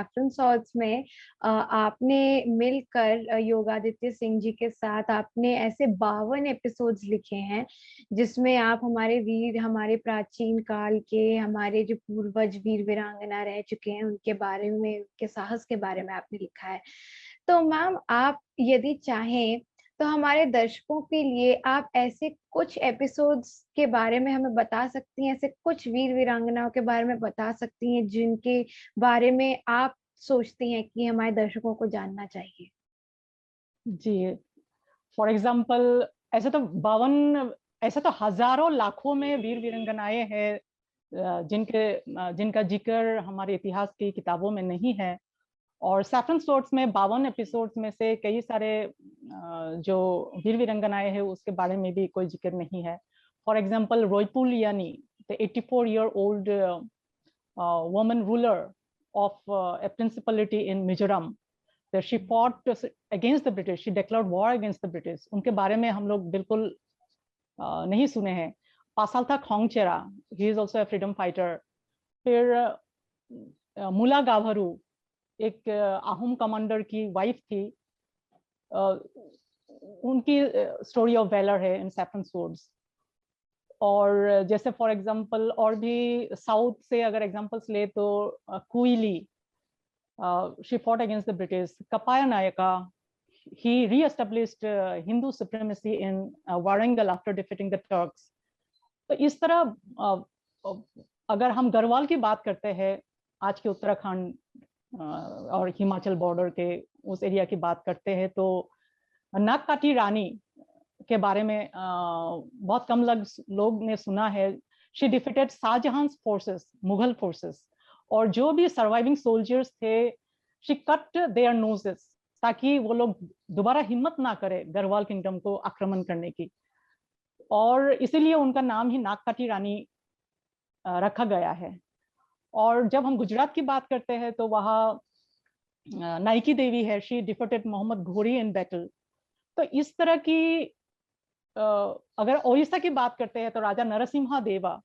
Saffron salts में आपने मिलकर योगादित्य सिंह जी के साथ आपने ऐसे 52 एपिसोड्स लिखे हैं, जिसमें आप हमारे वीर, हमारे प्राचीन काल के, हमारे जो पूर्वज वीर वीरांगना रह चुके हैं उनके बारे में, उनके साहस के बारे में आपने लिखा है। तो मैम, आप यदि चाहें तो हमारे दर्शकों के लिए आप ऐसे कुछ एपिसोड्स के बारे में हमें बता सकती हैं, ऐसे कुछ वीर वीरांगनाओं के बारे में बता सकती हैं जिनके बारे में आप सोचती हैं कि हमारे दर्शकों को जानना चाहिए। जी, फॉर एग्जाम्पल ऐसे तो हजारों लाखों में वीर वीरांगनाएं हैं जिनका जिक्र हमारे इतिहास की किताबों में नहीं है। और सैफरन सोर्ट्स में 52 एपिसोड्स में से कई सारे जो वीर वीरांगनाएं हैं उसके बारे में भी कोई जिक्र नहीं है। फॉर एग्जाम्पल रोयपुल यानी the 84-year-old woman ruler of a principality in Mizoram, that she fought against the British, she declared war against the British। उनके बारे में हम लोग बिल्कुल नहीं सुने हैं। पासालथा खोंगचेरा, he is also a freedom fighter। फिर मुला गाभरू एक आहूम कमांडर की वाइफ थी, उनकी स्टोरी ऑफ वेलर है इन सैफरन सोर्ड्स। और जैसे फॉर एग्जांपल और भी साउथ से अगर एग्जांपल्स ले तो Kuyili, she fought against the British. Kapaya Nayaka, he re-established Hindu supremacy in Warangal after defeating the Turks। तो इस तरह अगर हम गढ़वाल की बात करते हैं, आज के उत्तराखंड और हिमाचल बॉर्डर के उस एरिया की बात करते हैं, तो नागकाटी रानी के बारे में बहुत कम लोग ने सुना है। She defeated Shahjahan forces, Mughal forces, और जो भी सर्वाइविंग सोल्जर्स थे, शी कट देयर नोजेस ताकि वो लोग दोबारा हिम्मत ना करे गढ़वाल किंगडम को आक्रमण करने की। और इसीलिए उनका नाम ही नागकाटी रानी रखा गया है। और जब हम गुजरात की बात करते हैं तो वहाँ नाइकी देवी है, she defeated Mohammad Ghori in battle. तो इस तरह की अगर ओडिशा की बात करते हैं तो राजा नरसिम्हा देवा,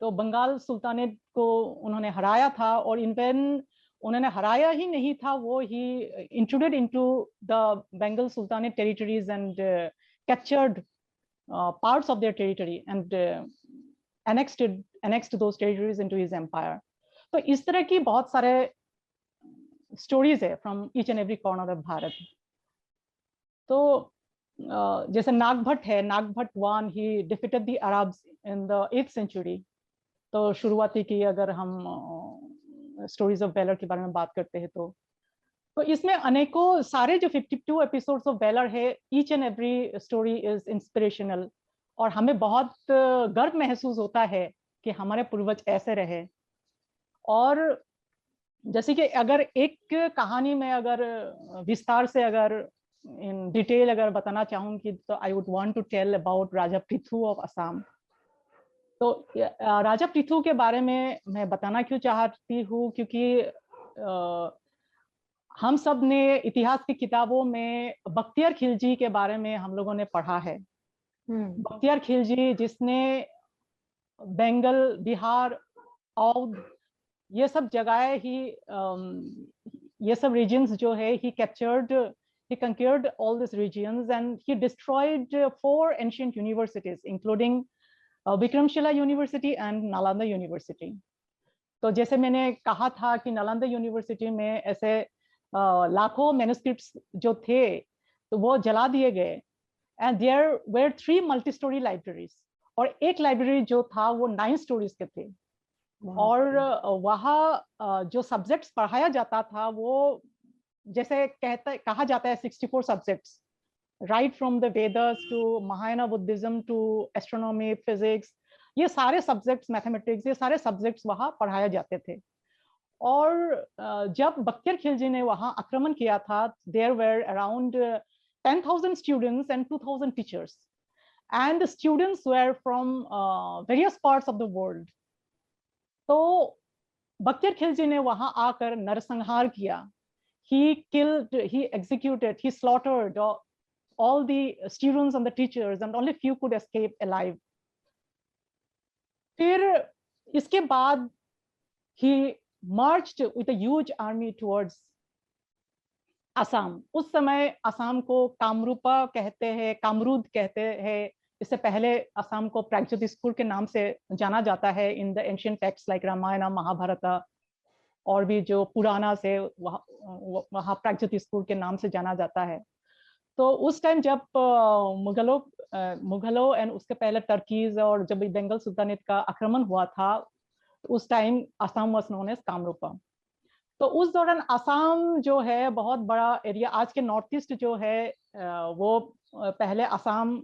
तो बंगाल सुल्तानेट को उन्होंने हराया था। और इनफैक्ट उन्होंने हराया ही नहीं था, वो he intruded into the Bengal sultanate territories and captured parts of their territory and annexed those territories into his empire। तो इस तरह की बहुत सारे स्टोरीज है from each and every corner of Bharat. तो जैसे नागभट्ट है, Nagabhata one, he defeated the Arabs in the 8th century। तो शुरुआती की अगर हम स्टोरीज ऑफ वेलर के बारे में बात करते हैं तो इसमें अनेकों सारे जो 52 एपिसोड्स ऑफ वेलर है, each and every story is inspirational. और हमें बहुत गर्व महसूस होता है कि हमारे पूर्वज ऐसे रहे। और जैसे कि अगर एक कहानी में अगर विस्तार से अगर इन डिटेल अगर बताना चाहूंगी तो I would want to tell about Raja Prithu of Assam. तो राजा पृथु के बारे में मैं बताना क्यों चाहती हूँ, क्योंकि हम सब ने इतिहास की किताबों में बख्तियार खिलजी के बारे में हम लोगों ने पढ़ा है। बख्तियार खिलजी जिसने बंगाल, बिहार, औध, ये सब जगह ही ये सब रीजन्स जो है, he conquered all these regions and he destroyed 4 ancient universities including Vikramshila University and Nalanda University। तो जैसे मैंने कहा था कि नालंदा यूनिवर्सिटी में ऐसे लाखों मैन्युस्क्रिप्ट्स जो थे तो वो जला दिए गए। And there were 3 multi-storey libraries, और एक लाइब्रेरी जो था वो 9 स्टोरीज के थे। और वहाँ जो सब्जेक्ट्स पढ़ाया जाता था वो जैसे कहा जाता है 64 subjects, right from the Vedas to Mahayana Buddhism to astronomy, physics, ये सारे सब्जेक्ट्स, मैथमेटिक्स, ये सारे सब्जेक्ट्स वहाँ पढ़ाए जाते थे। और जब बख्तियार खिलजी ने वहाँ आक्रमण किया था, there were around 10,000 students and 2,000 teachers, and the students were from various parts of the world. तो बख्तियार खिलजी ने वहाँ आकर नरसंहार किया। He killed, he executed, he slaughtered all the students and the teachers, and only few could escape alive। फिर इसके बाद he marched with a huge army towards Assam. उस समय असम को कामरूपा कहते हैं, कामरूद कहते हैं। इससे पहले असम को प्रागज्योतिषपुर के नाम से जाना जाता है in the ancient text like Ramayana, Mahabharata और भी जो पुराना से वहाँ प्रागज्योतिषपुर के नाम से जाना जाता है। तो उस टाइम जब मुगलों एंड उसके पहले टर्कीज और जब बंगाल सुल्तानेट का आक्रमण हुआ था, उस time Assam was known as Kamarupa. तो उस दौरान असम जो है बहुत बड़ा एरिया, आज के नॉर्थ ईस्ट जो है वो पहले असम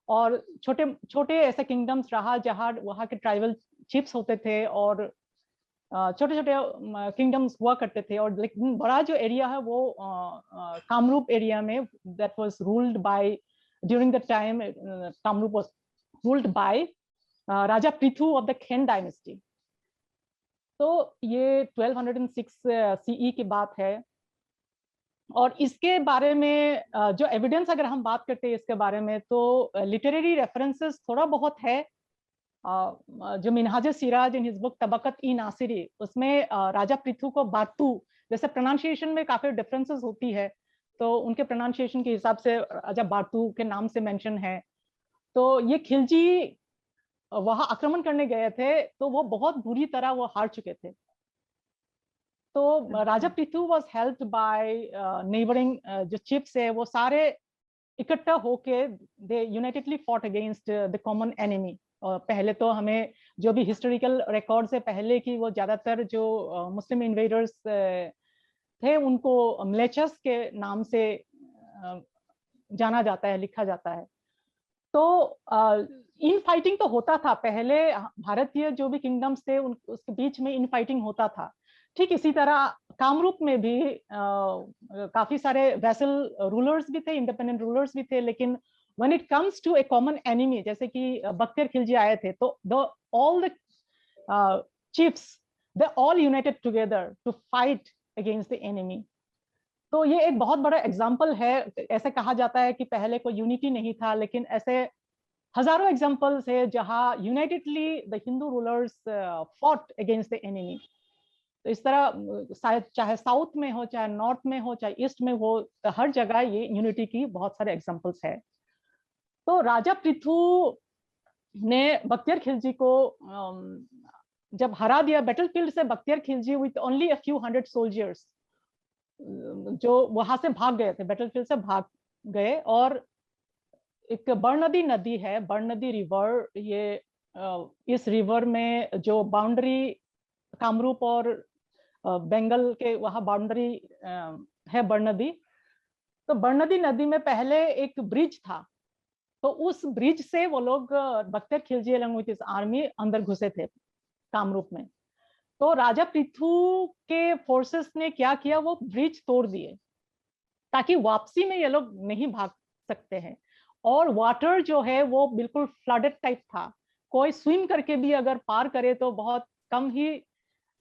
और छोटे छोटे ऐसे किंगडम्स रहा जहाँ वहाँ के ट्राइबल चिफ्स होते थे और छोटे छोटे किंगडम्स हुआ करते थे। और लेकिन बड़ा जो एरिया है वो कामरूप एरिया में, that was ruled by during the time Kamrup was ruled by Raja Prithu of the खेन डायनेस्टी। तो ये 1206 सीई की बात है। और इसके बारे में जो एविडेंस अगर हम बात करते हैं इसके बारे में, तो लिटरेरी रेफरेंसेस थोड़ा बहुत है। जो Minhaj Siraj in his book Tabaqat i Nasiri, उसमें राजा पृथु को बातू, जैसे प्रोनाउंसिएशन में काफी डिफरेंसेस होती है, तो उनके प्रोनाउंसिएशन के हिसाब से राजा बातू के नाम से मेंशन है। तो ये खिलजी वहां आक्रमण करने गए थे, तो वो बहुत बुरी तरह वो हार चुके थे। तो राजा Prithu was helped by neighbouring जो चिफ्स है, वो सारे इकट्ठा होके they unitedly fought against the common enemy. पहले तो हमें जो भी हिस्टोरिकल रिकॉर्ड से पहले की, वो ज्यादातर जो मुस्लिम इन्वेडर्स थे उनको म्लेचस के नाम से जाना जाता है, लिखा जाता है। तो इन फाइटिंग तो होता था पहले, भारतीय जो भी किंगडम्स थे उसके बीच में इन फाइटिंग होता था। ठीक इसी तरह कामरूप में भी काफी सारे वैसल रूलर्स भी थे, इंडिपेंडेंट रूलर्स भी थे, लेकिन when it comes to a common enemy, जैसे कि बख्तियार खिलजी आए थे, तो all the chiefs they all united together to fight against the enemy। तो ये एक बहुत बड़ा एग्जाम्पल है। ऐसे कहा जाता है कि पहले कोई यूनिटी नहीं था, लेकिन ऐसे हजारों एग्जाम्पल्स है जहां unitedly the Hindu rulers fought against the enemy. तो इस तरह चाहे साउथ में हो, चाहे नॉर्थ में हो, चाहे ईस्ट में हो, हर जगह ये यूनिटी की बहुत सारे एग्जाम्पल्स है। तो राजा पृथु ने बख्तियार खिलजी को जब हरा दिया बैटलफील्ड से, Bakhtiyar Khilji with only a few hundred soldiers जो वहां से भाग गए थे, बैटलफील्ड से भाग गए। और एक बरनदी नदी है, बरनदी रिवर, ये इस रिवर में जो बाउंड्री कामरूप और बंगाल के वहां बाउंड्री है बरनदी। तो बरनदी नदी में पहले एक ब्रिज था, तो उस ब्रिज से वो लोग Bakhtiyar Khilji along with his army अंदर घुसे थे कामरूप में। तो राजा पृथु के फोर्सेस ने क्या किया, वो ब्रिज तोड़ दिए ताकि वापसी में ये लोग नहीं भाग सकते हैं। और वाटर जो है वो बिल्कुल फ्लडेड टाइप था, कोई स्विम करके भी अगर पार करे तो बहुत कम ही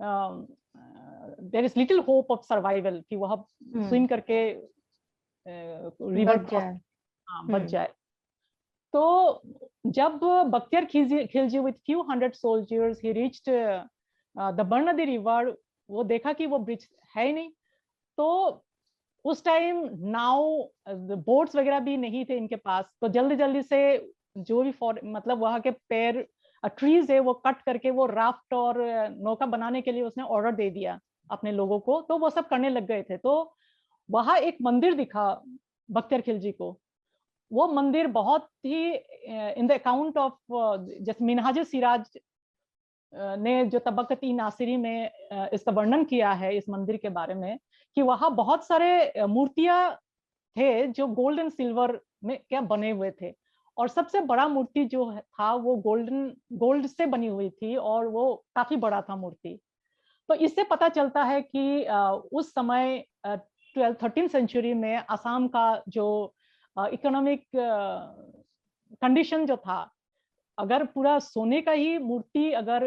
there is little hope of survival कि वह स्विम करके रिवर बच जाए। तो जब Bakhtiyar Khilji with few hundred soldiers he reached the Barnadi river, वो देखा कि वो ब्रिज है ही नहीं। तो उस टाइम नाव बोट्स वगैरह भी नहीं थे इनके पास, तो जल्दी जल्दी से जो भी मतलब वहां के पेड़ ट्रीज है वो कट करके वो राफ्ट और नौका बनाने के लिए उसने ऑर्डर दे दिया अपने लोगों को, तो वो सब करने लग गए थे। तो वहां एक मंदिर दिखा बख्तियार खिलजी को। वो मंदिर बहुत ही इन द अकाउंट ऑफ जैसे मिनहाज सिराज ने जो तबकत-ई नासिरी में इसका वर्णन किया है इस मंदिर के बारे में, कि वहां बहुत सारे मूर्तियां थे जो गोल्ड एंड सिल्वर में क्या बने हुए थे। और सबसे बड़ा मूर्ति जो था वो गोल्ड से बनी हुई थी और वो काफी बड़ा था मूर्ति। तो इससे पता चलता है कि उस समय 13th सेंचुरी में असम का जो इकोनॉमिक कंडीशन जो था, अगर पूरा सोने का ही मूर्ति अगर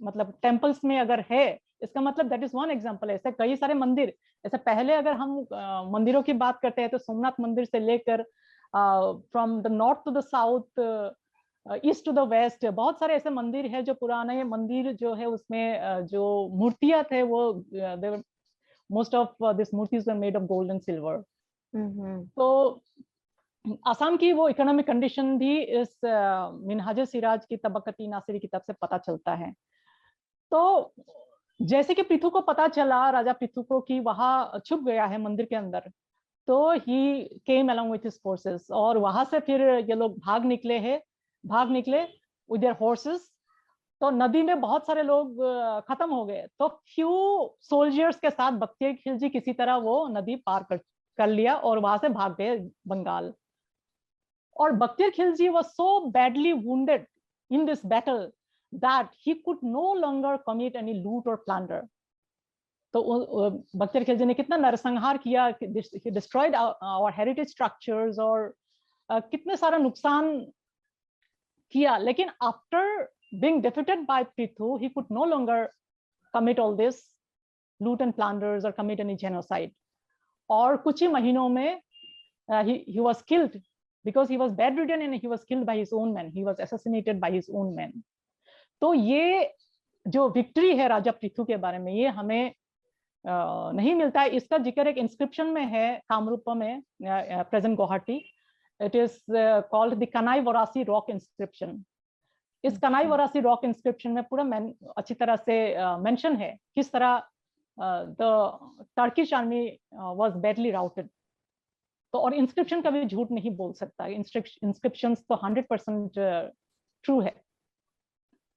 मतलब टेम्पल्स में अगर है, इसका मतलब दैट इज वन एग्जांपल। ऐसे कई सारे मंदिर, ऐसे पहले अगर हम मंदिरों की बात करते हैं तो सोमनाथ मंदिर से लेकर from the north to the south east to the west बहुत सारे ऐसे मंदिर है जो पुराने मंदिर जो है उसमें जो मूर्तियां थे वो most of this मूर्तिज were made of gold and silver. तो आसाम की वो इकोनॉमिक कंडीशन भी इस मिनहाज सिराज की तबकती नासिरी किताब से पता चलता है। तो जैसे कि पृथु को पता चला, राजा पृथु को, कि वहां छुप गया है मंदिर के अंदर, तो he came along with his forces, और वहां से फिर ये लोग भाग निकले विद देयर हॉर्सेस। तो नदी में बहुत सारे लोग खत्म हो गए, तो फ्यू सोल्जर्स के साथ बख्तियार खिलजी किसी तरह वो नदी पार कर लिया और वहां से भाग गए बंगाल। और Bakhtiyar Khilji was so badly wounded in this battle that he could no longer commit any loot or plunder. तो बख्तियार खिलजी ने कितना नरसंहार किया, he destroyed our heritage structures, और कितने सारा नुकसान किया। लेकिन after being defeated by Prithu, he could no longer commit all this loot and plunders or commit any genocide. और कुछ ही महीनों में he was killed because he was bedridden and he was killed by his own men. He was assassinated by his own men. तो ये जो victory है राजा पृथु के बारे में, ये हमें नहीं मिलता है। इसका जिक्र एक इंस्क्रिप्शन में है कामरूप में, present Guwahati. It is called the Kanai Varasi rock inscription. इस कनाई वरासी रॉक इंस्क्रिप्शन में पूरा अच्छी तरह से मेंशन है किस तरह the Turkish army was badly routed. तो और इंस्क्रिप्शन कभी झूठ नहीं बोल सकता, इंस्क्रिप्शन तो 100% ट्रू है।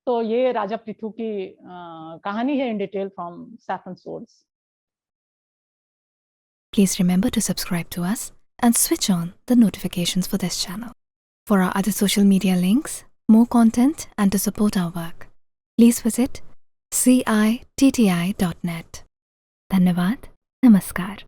तो ये राजा पृथु की कहानी है in detail from saffron source. Please remember to subscribe to us and switch on the notifications for this channel. For our other social media links, more content, and to support our work, please visit citti.net. Dhanyavad. Namaskar.